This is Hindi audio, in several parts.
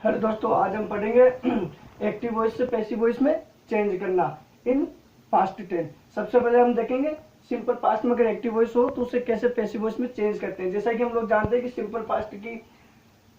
हेलो दोस्तों, आज हम पढ़ेंगे एक्टिव वॉइस से पैसिव वॉइस में चेंज करना इन पास्ट टेंस। सबसे पहले हम देखेंगे सिंपल पास्ट में अगर एक्टिव वॉइस हो तो उसे कैसे पैसिव वॉइस में चेंज करते हैं। जैसा कि हम लोग जानते हैं कि सिंपल पास्ट की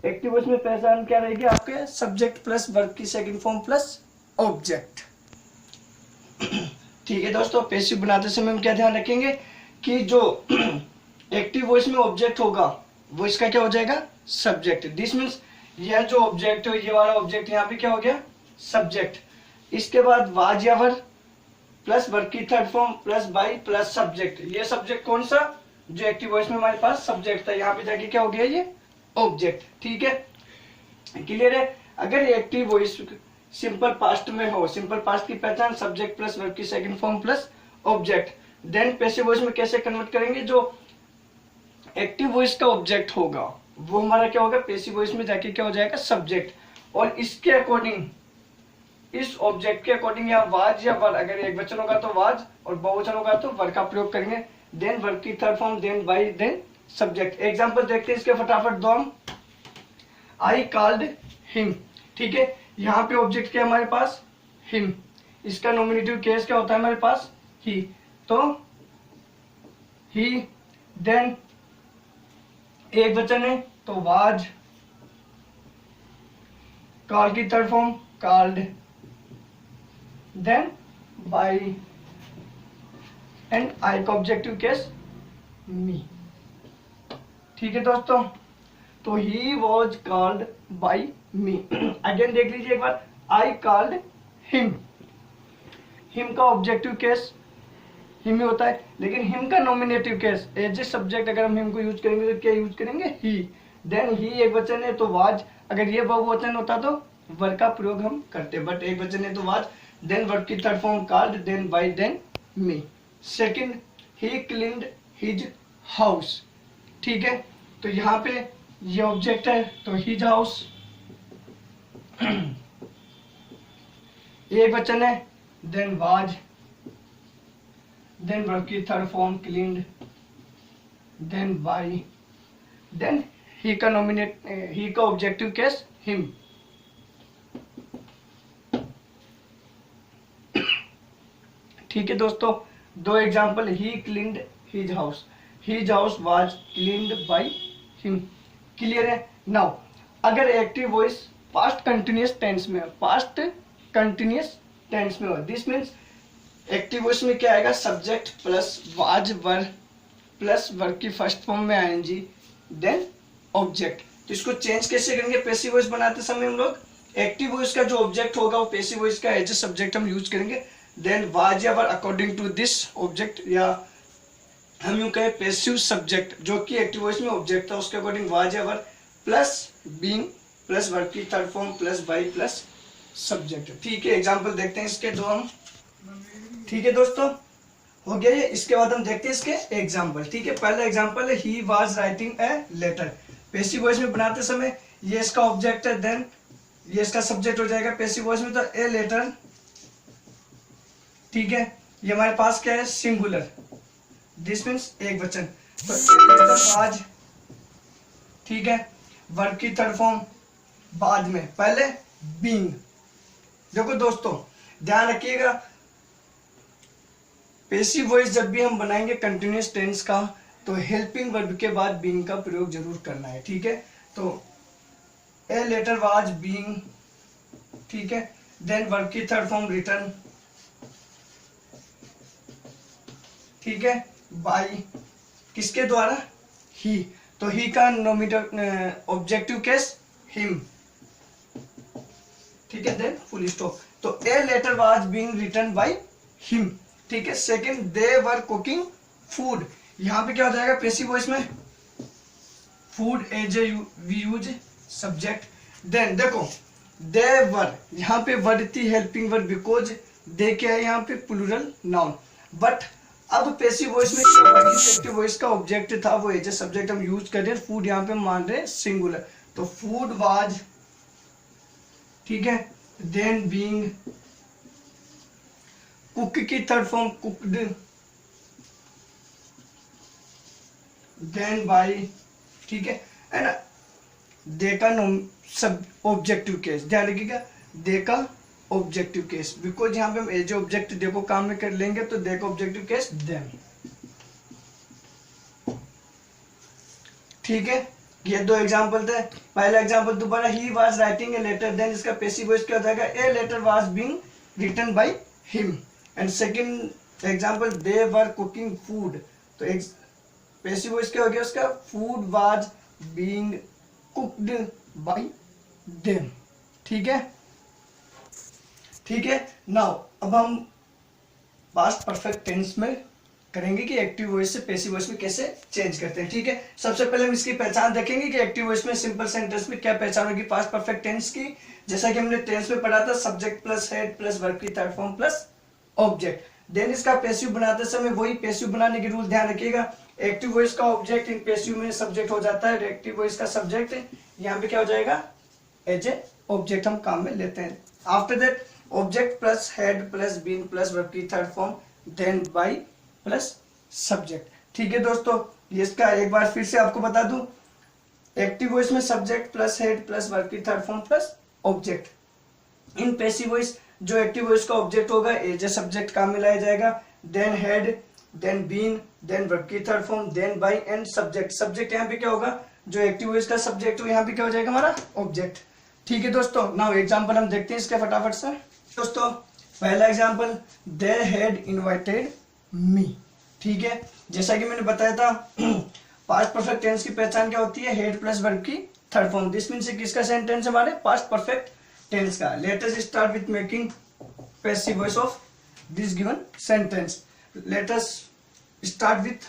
एक्टिव वॉइस में पहचान क्या रहेगी, आपके सब्जेक्ट प्लस वर्ब की सेकंड फॉर्म प्लस ऑब्जेक्ट। ठीक है दोस्तों, पैसिव बनाते समय हम क्या ध्यान रखेंगे कि जो एक्टिव वॉइस में ऑब्जेक्ट होगा वो इसका क्या हो जाएगा, सब्जेक्ट। दिस मीन्स यह जो ऑब्जेक्ट है, ये वाला ऑब्जेक्ट यहाँ पे क्या हो गया, सब्जेक्ट। इसके बाद वाज या वर प्लस वर्ब की third form plus by plus subject. ये सब्जेक्ट कौन सा, जो एक्टिव वॉइस में हमारे पास सब्जेक्ट था, यहाँ पे जाके क्या हो गया, ये ऑब्जेक्ट। ठीक है, क्लियर है। अगर एक्टिव वॉइस सिंपल पास्ट में हो, सिंपल पास्ट की पहचान सब्जेक्ट प्लस वर्ब की second form plus object. Then passive voice में कैसे कन्वर्ट करेंगे, जो एक्टिव वॉइस का ऑब्जेक्ट होगा वो हमारा क्या होगा, पैसिव वॉइस में जाके क्या हो जाएगा, सब्जेक्ट। और इसके अकॉर्डिंग, इस ऑब्जेक्ट के अकॉर्डिंग या वाज या वर, अगर एक वचन होगा तो वाज और बहुवचन होगा तो वर का प्रयोग करेंगे। देन वर्ब की third form, then by, then subject. Example देखते हैं इसके फटाफट दो हम। I called him. ठीक है, यहाँ पे ऑब्जेक्ट क्या है हमारे पास, हिम। इसका नॉमिनेटिव केस क्या होता है हमारे पास, ही। तो ही, देन एक वचन है तो वाज, कॉल की third form called, then by, and I का ऑब्जेक्टिव केस मी। ठीक है दोस्तों, तो he was called by me. Again देख लीजिए एक बार, आई कॉल्ड हिम। हिम का ऑब्जेक्टिव केस हिम ही होता है, लेकिन हिम का nominative case as a subject अगर हम हिम को यूज करेंगे तो क्या यूज करेंगे, ही। देन ही एक वचन है तो वाज, अगर ये बहुवचन होता तो वर का प्रयोग हम करते, बट एक वचन है तो वाज। देन वर्ब की third form called, then by, then me. Second, he cleaned his house. ठीक है, तो यहाँ पे ये ऑब्जेक्ट है तो हिज हाउस, एक वचन है, देन वाज, देन वर्ब की third form cleaned, then by, then he का नॉमिनेट, ही का ऑब्जेक्टिव केस हिम। ठीक है दोस्तों, दो example, he cleaned his house, his house was cleaned by him. Clear है। नाउ अगर active voice past continuous tense में, पास्ट कंटिन्यूअस टेंस में हो, दिस मीन्स एक्टिव वॉइस में क्या आएगा, subject plus was were plus verb की फर्स्ट फॉर्म में आईएनजी, देन ऑब्जेक्ट। तो इसको चेंज कैसे करेंगे, पैसिव वॉइस बनाते समय हम लोग एक्टिव वॉइस का जो ऑब्जेक्ट होगा वो पैसिव वॉइस का एज ए सब्जेक्ट हम यूज करेंगे। देन वाज या वर अकॉर्डिंग टू दिस ऑब्जेक्ट, या हम यूं कहें पैसिव सब्जेक्ट जो कि एक्टिव वॉइस में ऑब्जेक्ट था उसके अकॉर्डिंग वाज या were plus being plus verb की third form plus by plus subject. ठीक है, एग्जांपल देखते हैं इसके दो हम। ठीक है दोस्तों, हो गया ये। इसके बाद हम देखते हैं इसके एग्जांपल। ठीक है, पहला एग्जांपल है, he was writing a letter. Passive voice में बनाते समय ये इसका ऑब्जेक्ट है, देन ये इसका सब्जेक्ट हो जाएगा पैसिव वॉइस में, तो ए लेटर। ठीक है, ये हमारे पास क्या है, सिंगुलर, दिस मीन्स एक वचन, तो ए लेटर वाज। ठीक है, वर्ब की थर्ड फॉर्म बाद में, पहले बीइंग। देखो दोस्तों ध्यान रखिएगा, पैसिव वॉइस जब भी हम बनाएंगे कंटिन्यूअस टेंस का तो हेल्पिंग वर्ब के बाद बीइंग का प्रयोग जरूर करना है। ठीक है, तो ए लेटर वाज बीइंग। ठीक है, देन वर्ब की थर्ड फॉर्म रिटर्न। ठीक है, बाय, किसके द्वारा, ही। तो ही का नॉमिनेटिव ऑब्जेक्टिव केस हिम। ठीक है, देन फुल स्टॉप। तो a letter was being written by him. ठीक है, second, they were cooking food. यहां पे क्या हो जाएगा पैसिव वॉइस में, food as a we use subject. Then देखो दे वर, यहाँ पे वर्ड थी हेल्पिंग वर्ड, बिकॉज दे क्या है यहाँ पे प्लूरल नाउन। बट अब पैसिव वॉइस में एक्टिव वॉइस का ऑब्जेक्ट था वो एज ए सब्जेक्ट हम यूज कर रहे हैं, फूड यहाँ पे मान रहे सिंगुलर, तो फूड वाज। ठीक है, देन बीइंग, कुक की third form cooked, then by. ठीक है, एंड दे का सब ऑब्जेक्टिव केस, ध्यान रखिएगा दे का ऑब्जेक्टिव केस, बिकॉज यहाँ पे हम एज ऑब्जेक्ट दे को काम में कर लेंगे तो दे का ऑब्जेक्टिव केस देम। ठीक है, ये दो एग्जांपल थे। पहला एग्जांपल दोबारा, he was writing a letter, then इसका पैसिव वॉइस क्या हो जाएगा, a letter was being written by him. And second example, they were cooking food, तो पैसिव वॉइस क्या हो गया उसका, food was being cooked by them. ठीक है, ठीक है। नाउ अब हम पास्ट परफेक्ट टेंस में करेंगे कि एक्टिव वॉइस से पैसिव वॉइस में कैसे चेंज करते हैं। ठीक है, सबसे पहले हम इसकी पहचान देखेंगे कि एक्टिव वॉइस में सिंपल सेंटेंस में क्या पहचान होगी पास्ट परफेक्ट टेंस की। जैसा कि हमने टेंस में पढ़ा था, subject plus had plus verb की third form plus object. Then इसका पैसिव बनाते समय वही पैसिव बनाने की रूल ध्यान रखिएगा, एक्टिव वॉइस का ऑब्जेक्ट इन पैसिव में सब्जेक्ट हो जाता है, एक्टिव वॉइस का सब्जेक्ट यहाँ पे क्या हो जाएगा, एज ए ऑब्जेक्ट हम काम में लेते हैं। After that object plus had plus been plus verb की third form, then by plus subject. ठीक है दोस्तों, ये इसका एक बार फिर से आपको बता दूं, एक्टिव वॉइस में subject plus had plus verb की third form plus object. In passive voice जो एक्टिव वॉइस का ऑब्जेक्ट होगा एज ए सब्जेक्ट काम में लाया जाएगा, then had, then been, then verb की third form, then by and subject. Subject यहाँ पे क्या होगा, जो एक्टिव वॉइस का सब्जेक्ट हो यहाँ पे क्या हो जाएगा हमारा ऑब्जेक्ट। ठीक है दोस्तों, नाउ एग्जांपल हम देखते हैं इसके फटाफट से। दोस्तों पहला example, they had invited me. ठीक है, जैसा कि मैंने बताया था पास्ट परफेक्ट टेंस की पहचान क्या होती है, हेड प्लस वर्ब की थर्ड फॉर्म। दिस मींस किसका सेंटेंस हमारे पास्ट परफेक्ट टेंस का। Let us start with making passive voice of this given sentence. Let us start with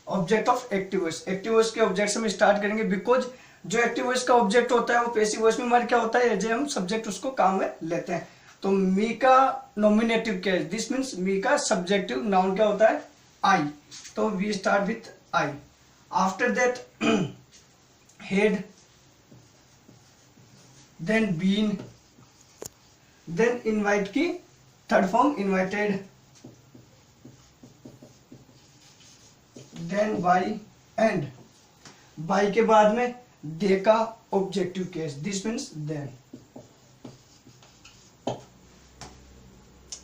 object of active voice. Active voice के ऑब्जेक्ट से हम स्टार्ट करेंगे, बिकॉज जो एक्टिव वॉइस का ऑब्जेक्ट होता है वो पैसिव वॉइस में हमारे क्या होता है, एज हम सब्जेक्ट उसको काम में लेते हैं। तो मी का नॉमिनेटिव क्या है, दिस मीन्स मी का सब्जेक्टिव नाउन क्या होता है, आई। तो we start with I. After that had, then been, then invite की third form invited, then by and by के बाद में दे का objective case, this means them.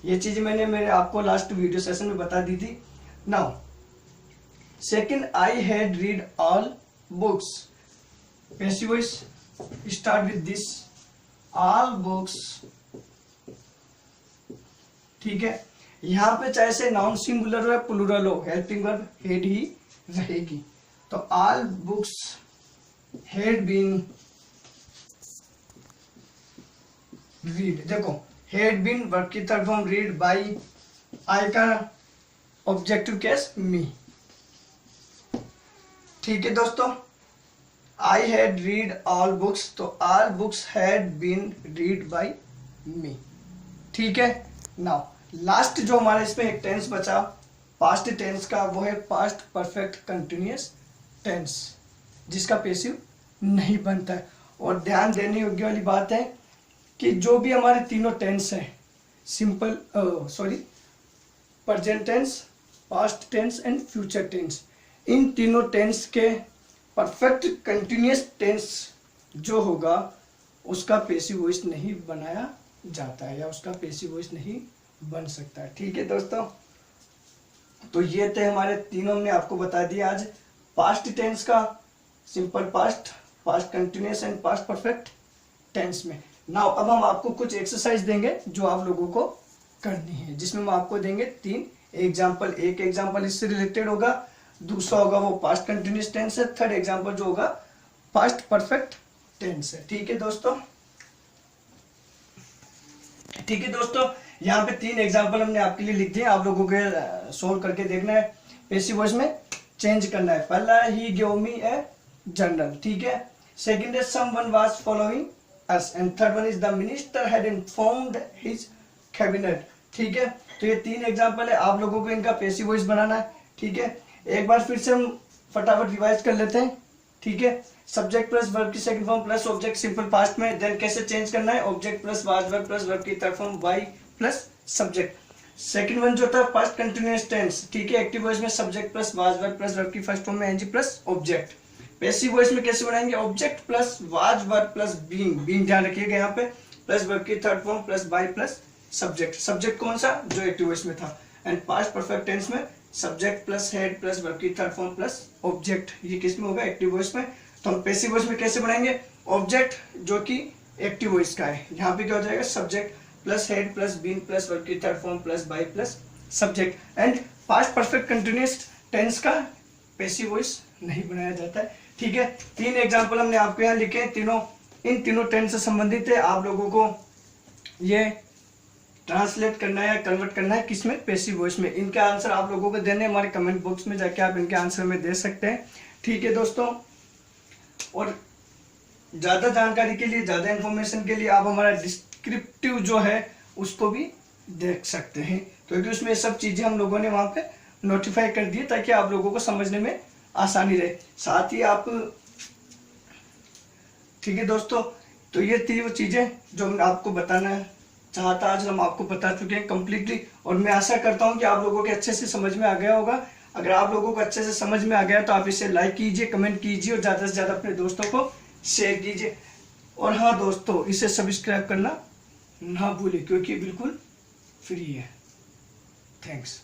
ये चीज मैंने मेरे आपको लास्ट वीडियो सेशन में बता दी थी। Now second, I had read all books. Passive voice start with this all books. ठीक है, यहां पे चाहे से नाउन सिंगुलर हो या प्लूरल हो, हेल्पिंग वर्ब हेड ही रहेगी। तो all books had been read. देखो हेड बीन वर्ब की third form read, by I का ऑब्जेक्टिव केस मी। ठीक है दोस्तों, I had read all books, तो all books had been read by me. ठीक है, नाउ लास्ट जो हमारे इसमें एक टेंस बचा पास्ट टेंस का, वो है पास्ट परफेक्ट कंटिन्यूअस टेंस, जिसका पैसिव नहीं बनता है। और ध्यान देने योग्य वाली बात है कि जो भी हमारे तीनों टेंस हैं, simple present tense, past tense and future tense, इन तीनों टेंस के परफेक्ट कंटिन्यूअस टेंस जो होगा उसका पैसिव वॉइस नहीं बनाया जाता है, या उसका पैसिव वॉइस नहीं बन सकता है। ठीक है दोस्तों, तो ये थे हमारे तीनों, हमने आपको बता दिया आज पास्ट टेंस का, simple past, past continuous and past perfect tense में। नाउ अब हम आपको कुछ एक्सरसाइज देंगे जो आप लोगों को करनी है, जिसमें हम आपको देंगे 3 एग्जाम्पल। एक एग्जाम्पल इससे रिलेटेड होगा, दूसरा होगा वो पास्ट कंटिन्यूअस टेंस है, थर्ड एग्जाम्पल जो होगा पास्ट परफेक्ट टेंस है। ठीक है दोस्तों, ठीक है दोस्तों, यहाँ पे 3 एग्जाम्पल हमने आपके लिए लिख दिए, आप लोगों के सोल्व करके देखना है, पैसिव वॉइस में चेंज करना है। पहला, ही गिव मी ए जर्नल। ठीक है, सेकंड है someone was following us, and third one is the minister had informed his cabinet. ठीक है, तो ये 3 एग्जाम्पल है, आप लोगों को इनका पैसिव वॉइस बनाना है। ठीक है, एक बार फिर से हम फटाफट रिवाइज कर लेते हैं। ठीक है, सब्जेक्ट प्लस वर्ब की second form plus object simple past में, देन कैसे चेंज करना है, object plus was verb plus verb की third form by plus subject. Second one जो था पास्ट कंटिन्यूअस टेंस। ठीक है, एक्टिव वॉइस में subject plus was verb plus verb की फर्स्ट फॉर्म में ing plus object. Passive voice में कैसे बनाएंगे, object plus was verb plus being, being ध्यान रखिएगा यहाँ पे, प्लस वर्ब की third form plus by plus subject, subject कौन सा, जो एक्टिव वॉइस में था। एंड पास्ट परफेक्ट टेंस में subject plus had plus verb की थर्ड फॉर्म प्लस ऑब्जेक्ट, ये किस में होगा, एक्टिव वॉइस में। तो हम पैसिव वॉइस में कैसे बनाएंगे, ऑब्जेक्ट जो कि एक्टिव वॉइस का है, यहाँ पे क्या हो जाएगा, subject plus had plus been plus verb की third form plus by plus subject. And past perfect continuous tense का पैसिव वॉइस नहीं बनाया जाता है। ठीक है, 3 एग्जांपल हमने आपको यहाँ लिखे, तीनों इन तीनों टेंस से संबंधित है। आप लोगों को ये ट्रांसलेट करना है या कन्वर्ट करना है किसमें, पैसिव वॉइस में। इनके आंसर आप लोगों को देने हमारे कमेंट बॉक्स में जाके आप इनके आंसर में दे सकते हैं। ठीक है दोस्तों, और ज़्यादा जानकारी के लिए, ज़्यादा इन्फॉर्मेशन के लिए आप हमारा डिस्क्रिप्टिव जो है उसको भी देख सकते हैं, क्योंकि उसमें सब चीज़ें हम लोगों ने वहाँ पे नोटिफाई कर दी ताकि आप लोगों को समझने में आसानी रहे। साथ ही आप, ठीक है दोस्तों, तो ये थी वो चीज़ें जो मैं आपको बताना चाहता, आज हम आपको बता चुके हैं कंप्लीटली। और मैं आशा करता हूँ कि आप लोगों के अच्छे से समझ में आ गया होगा। अगर आप लोगों को अच्छे से समझ में आ गया तो आप इसे लाइक कीजिए, कमेंट कीजिए और ज़्यादा से ज़्यादा अपने दोस्तों को शेयर कीजिए। और हाँ दोस्तों, इसे सब्सक्राइब करना ना भूलें क्योंकि बिल्कुल फ्री है। थैंक्स।